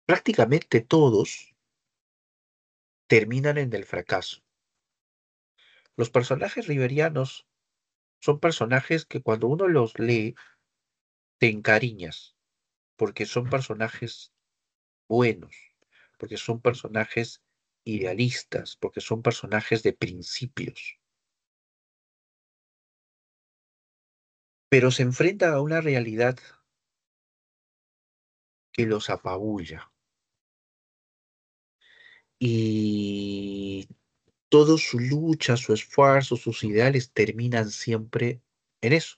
prácticamente todos terminan en el fracaso. Los personajes riberianos son personajes que cuando uno los lee, te encariñas, porque son personajes buenos, porque son personajes idealistas, porque son personajes de principios, pero se enfrentan a una realidad que los apabulla y toda su lucha, su esfuerzo, sus ideales terminan siempre en eso,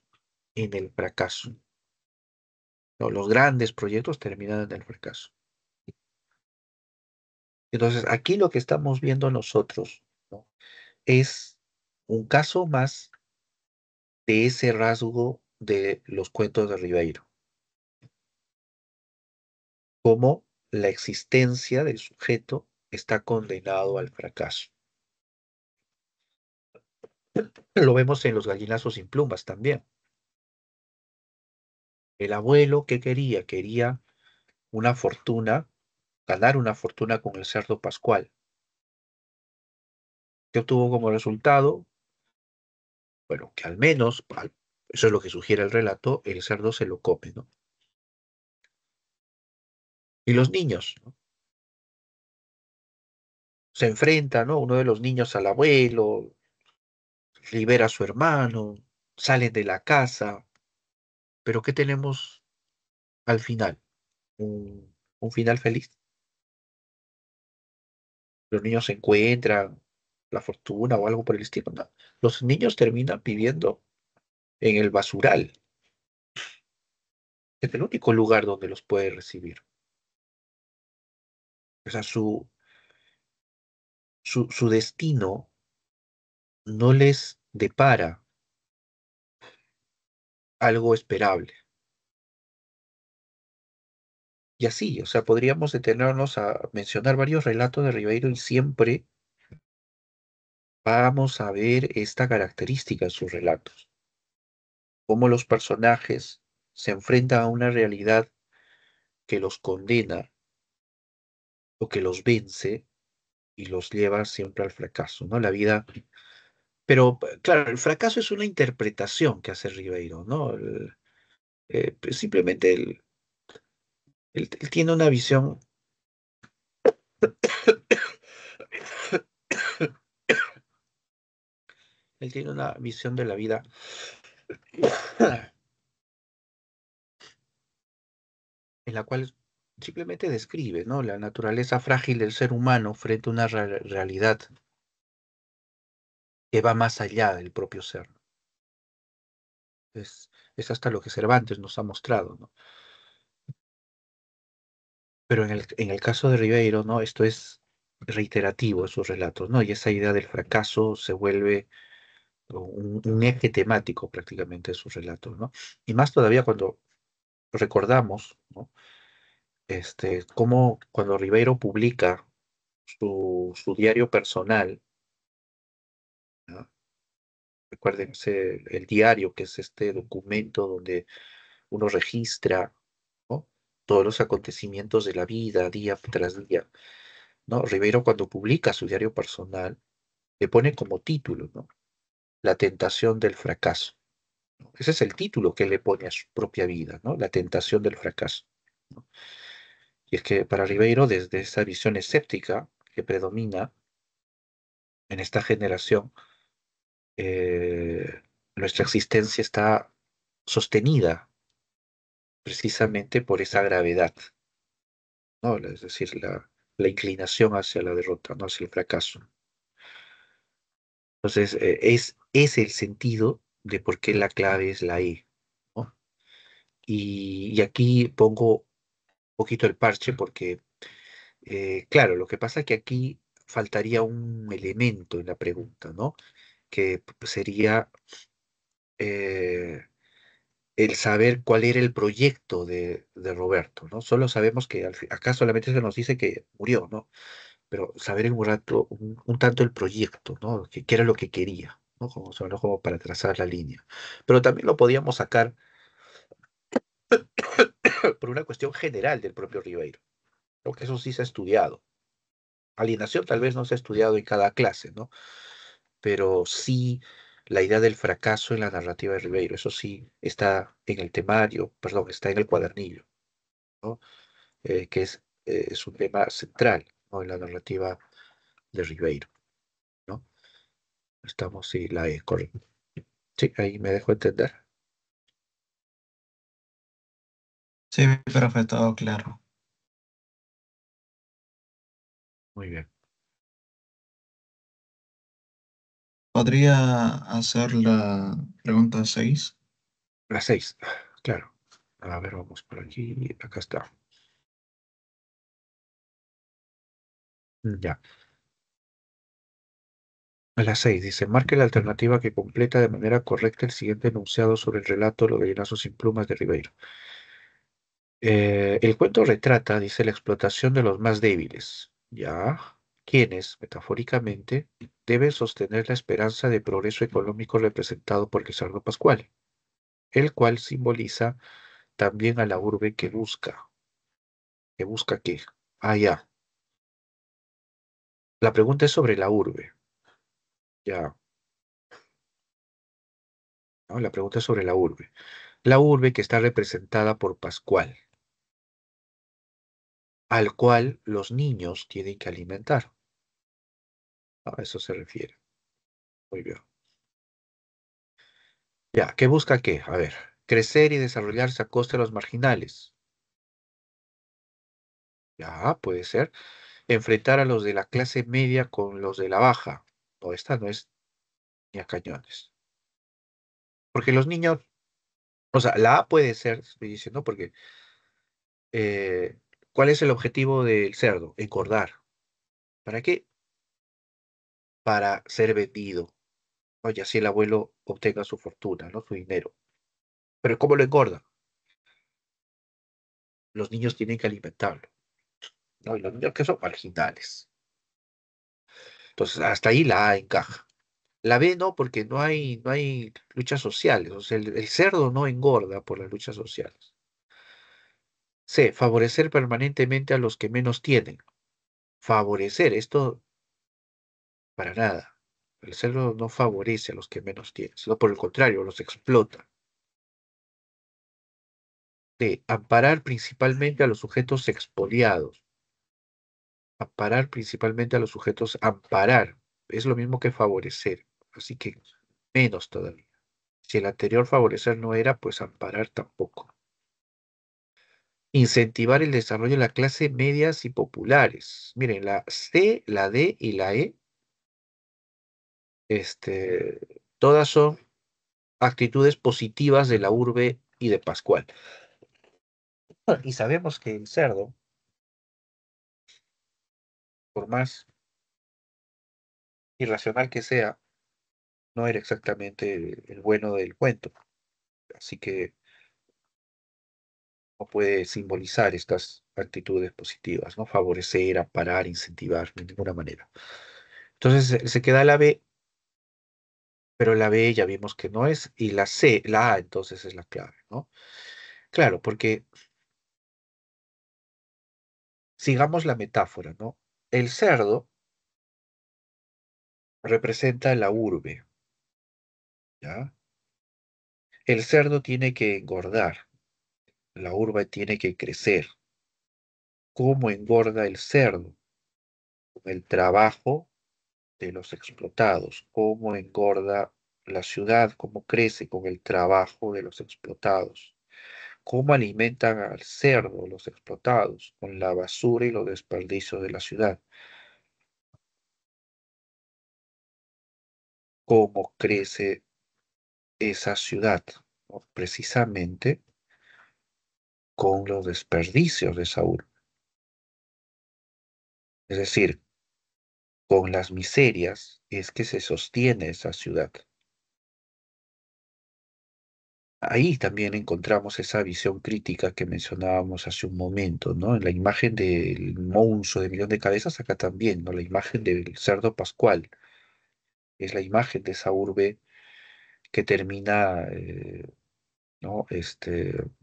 en el fracaso. ¿No? Los grandes proyectos terminan en el fracaso. Entonces, aquí lo que estamos viendo nosotros, ¿no? Es un caso más de ese rasgo de los cuentos de Ribeiro, cómo la existencia del sujeto está condenado al fracaso. Lo vemos en los gallinazos sin plumas también. El abuelo, ¿qué quería? Quería una fortuna, ganar una fortuna con el cerdo pascual. ¿Qué obtuvo como resultado? Bueno, que al menos, eso es lo que sugiere el relato, el cerdo se lo come, ¿no? Y los niños, ¿no? Se enfrentan, ¿no? Uno de los niños al abuelo, libera a su hermano, salen de la casa, pero ¿qué tenemos al final? Un final feliz. Los niños se encuentran la fortuna o algo por el estilo, ¿no? Los niños terminan viviendo en el basural. Es el único lugar donde los puede recibir. O sea, su destino no les depara algo esperable. Y así, o sea, podríamos detenernos a mencionar varios relatos de Ribeiro y siempre vamos a ver esta característica en sus relatos, cómo los personajes se enfrentan a una realidad que los condena o que los vence y los lleva siempre al fracaso, ¿no? La vida, pero claro, el fracaso es una interpretación que hace Ribeiro, ¿no? Pues, simplemente él tiene una visión, él tiene una visión de la vida en la cual simplemente describe, ¿no? La naturaleza frágil del ser humano frente a una realidad que va más allá del propio ser. Es hasta lo que Cervantes nos ha mostrado, ¿no? Pero en el caso de Ribeiro, ¿no? Esto es reiterativo en sus relatos, ¿no? Y esa idea del fracaso se vuelve un eje temático prácticamente de sus relatos, ¿no? Y más todavía cuando recordamos, ¿no? Cómo cuando Ribeiro publica su diario personal, ¿no? Recuerden el diario, que es este documento donde uno registra, ¿no? Todos los acontecimientos de la vida, día tras día, ¿no? Ribeiro cuando publica su diario personal, le pone como título, ¿no? La tentación del fracaso, ¿no? Ese es el título que le pone a su propia vida, ¿no? La tentación del fracaso, ¿no? Y es que para Ribeiro, desde esa visión escéptica que predomina en esta generación, nuestra existencia está sostenida precisamente por esa gravedad, ¿no? Es decir, la inclinación hacia la derrota, ¿no? Hacia el fracaso. Entonces, es el sentido de por qué la clave es la E, ¿no? Y aquí pongo un poquito el parche porque, claro, lo que pasa es que aquí faltaría un elemento en la pregunta, ¿no? Que sería eh, el saber cuál era el proyecto de Roberto, ¿no? Solo sabemos que acá solamente se nos dice que murió, ¿no? Pero saber en un rato, un tanto el proyecto, ¿no? Qué era lo que quería, ¿no? Como, solo como para trazar la línea. Pero también lo podíamos sacar por una cuestión general del propio Ribeiro, ¿no? Que eso sí se ha estudiado. Alienación tal vez no se ha estudiado en cada clase, ¿no? Pero sí la idea del fracaso en la narrativa de Ribeiro, eso sí está en el temario, perdón, está en el cuadernillo, ¿no? Que es es un tema central, ¿no? En la narrativa de Ribeiro, ¿no? Estamos, sí, la E, correcto. Sí, ahí me dejo entender.
Sí, profe, todo claro.
Muy bien.
¿Podría hacer la pregunta 6?
Las 6, claro. A ver, vamos por aquí. Acá está. Ya. A las 6 dice, marque la alternativa que completa de manera correcta el siguiente enunciado sobre el relato Los gallinazos sin plumas de Ribeiro. El cuento retrata, dice, la explotación de los más débiles, ¿ya? Quienes, metafóricamente, deben sostener la esperanza de progreso económico representado por Lizardo Pascual, el cual simboliza también a la urbe que busca. ¿Que busca qué? Ah, ya. La pregunta es sobre la urbe, ya, ¿no? La pregunta es sobre la urbe. La urbe que está representada por Pascual, al cual los niños tienen que alimentar. A eso se refiere. Muy bien. Ya, ¿qué busca qué? A ver, crecer y desarrollarse a costa de los marginales. Ya, puede ser. Enfrentar a los de la clase media con los de la baja. No, esta no es ni a cañones. Porque los niños, o sea, la A puede ser, estoy diciendo, porque eh, ¿cuál es el objetivo del cerdo? Engordar. ¿Para qué? Para ser vendido, ¿no? Y así el abuelo obtenga su fortuna, ¿no? Su dinero. Pero ¿cómo lo engorda? Los niños tienen que alimentarlo, ¿no? Y los niños que son marginales. Entonces, hasta ahí la A encaja. La B no, porque no hay luchas sociales. O sea, el cerdo no engorda por las luchas sociales. C, favorecer permanentemente a los que menos tienen. Favorecer, esto para nada. El cerdo no favorece a los que menos tienen, sino por el contrario, los explota. D, amparar principalmente a los sujetos expoliados. Amparar principalmente a los sujetos, amparar. Es lo mismo que favorecer. Así que menos todavía. Si el anterior favorecer no era, pues amparar tampoco. Incentivar el desarrollo de la clase medias y populares. Miren, la C, la D y la E, todas son actitudes positivas de la urbe y de Pascual. Y sabemos que el cerdo, por más irracional que sea, no era exactamente el bueno del cuento. Así que no puede simbolizar estas actitudes positivas, ¿no? Favorecer, amparar, incentivar, de ninguna manera. Entonces se queda la B, pero la B ya vimos que no es, y la C, la A entonces es la clave, ¿no? Claro, porque sigamos la metáfora, ¿no? El cerdo representa la urbe, ¿ya? El cerdo tiene que engordar, la urbe tiene que crecer. ¿Cómo engorda el cerdo? Con el trabajo de los explotados. ¿Cómo engorda la ciudad? ¿Cómo crece con el trabajo de los explotados? ¿Cómo alimentan al cerdo los explotados? Con la basura y los desperdicios de la ciudad. ¿Cómo crece esa ciudad? ¿No? Precisamente con los desperdicios de esa urbe. Es decir, con las miserias es que se sostiene esa ciudad. Ahí también encontramos esa visión crítica que mencionábamos hace un momento, ¿no? En la imagen del monstruo de millón de cabezas, acá también, ¿no? La imagen del cerdo pascual es la imagen de esa urbe que termina, ¿no?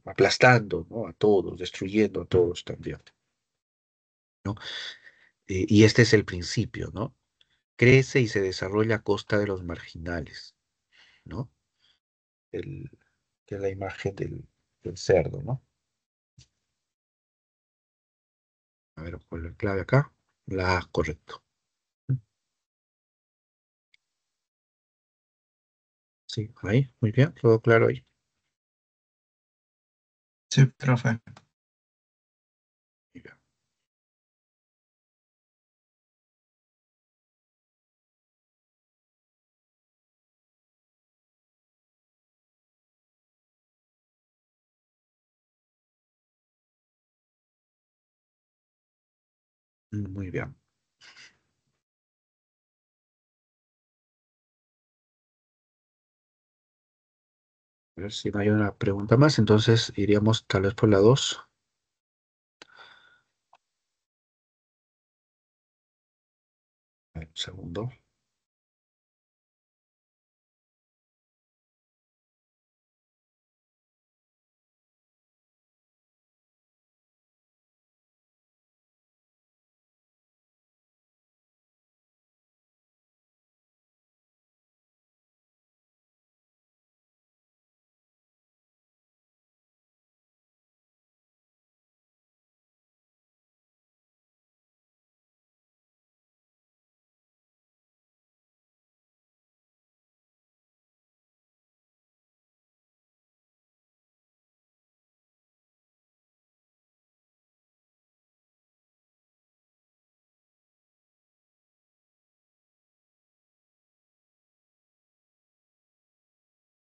Aplastando, ¿no? A todos, destruyendo a todos también, ¿no? Y este es el principio, ¿no? Crece y se desarrolla a costa de los marginales, ¿no? El, que es la imagen del cerdo, ¿no? ver, con la clave acá. La A, correcto. Sí, ahí, muy bien, todo claro ahí.
Sí, profe.
Muy bien. Muy bien. A ver si no hay una pregunta más, entonces iríamos tal vez por la 2. A ver, un segundo.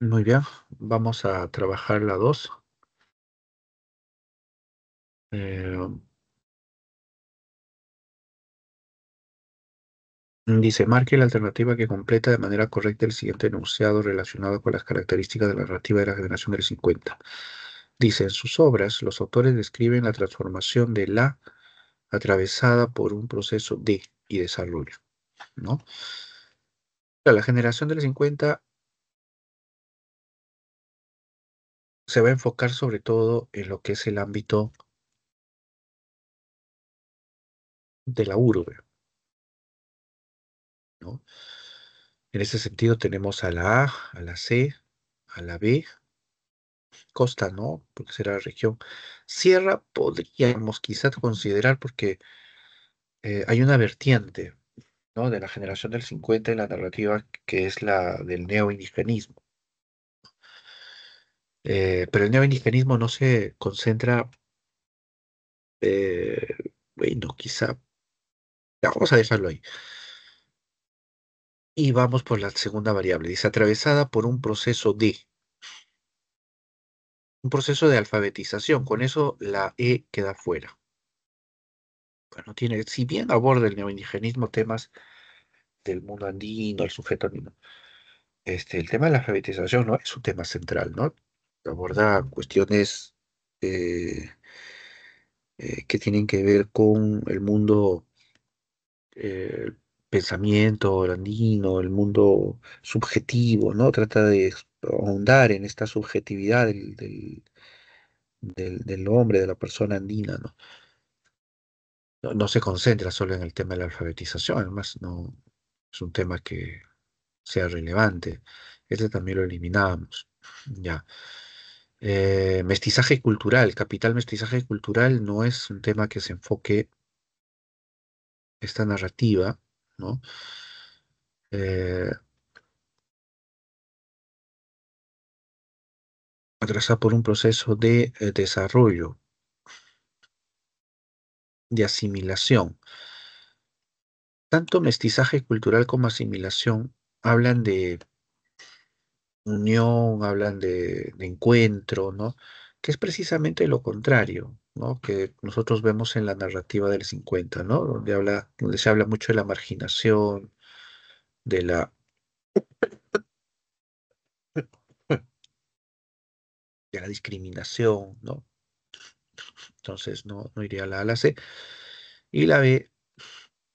Muy bien, vamos a trabajar la 2. Eh, Dice, marque la alternativa que completa de manera correcta el siguiente enunciado relacionado con las características de la narrativa de la generación del 50. Dice, en sus obras, los autores describen la transformación de la atravesada por un proceso de y desarrollo, ¿no? La generación del 50 se va a enfocar sobre todo en lo que es el ámbito de la urbe, ¿no? En ese sentido tenemos a la A, a la C, a la B, costa, ¿no? Porque será región. Sierra podríamos quizás considerar porque hay una vertiente, ¿no? De la generación del 50 en la narrativa que es la del neoindigenismo. Pero el neoindigenismo no se concentra, eh, bueno, quizá, ya, vamos a dejarlo ahí. Y vamos por la segunda variable. Dice, atravesada por un proceso de alfabetización. Con eso la E queda fuera. Bueno, tiene, si bien aborda el neoindigenismo temas del mundo andino, el sujeto andino, el tema de la alfabetización no es un tema central, ¿no? Aborda cuestiones eh, que tienen que ver con el mundo, el pensamiento andino, el mundo subjetivo, ¿no? Trata de ahondar en esta subjetividad del hombre, de la persona andina, ¿no? No se concentra solo en el tema de la alfabetización, además no es un tema que sea relevante. Este también lo eliminamos. Ya. Mestizaje cultural, capital mestizaje cultural no es un tema que se enfoque esta narrativa, ¿no? Eh, Atravesada por un proceso de desarrollo, de asimilación. Tanto mestizaje cultural como asimilación hablan de unión, hablan de encuentro, ¿no? Que es precisamente lo contrario, ¿no? Que nosotros vemos en la narrativa del 50, ¿no? Donde se habla mucho de la marginación, de la discriminación, ¿no? Entonces no iría a la C. Y la B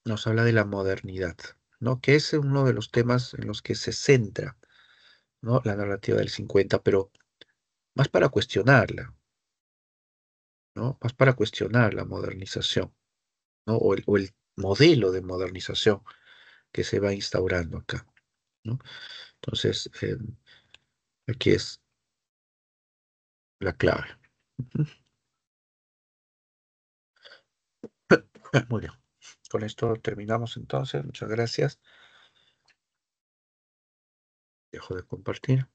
nos habla de la modernidad, ¿no? Que es uno de los temas en los que se centra, ¿no? La narrativa del 50, pero más para cuestionarla, ¿no? Más para cuestionar la modernización, ¿no? O el modelo de modernización que se va instaurando acá, ¿no? Entonces, aquí es la clave. Ujú. Muy bien. Con esto terminamos entonces. Muchas gracias. Dejo de compartir.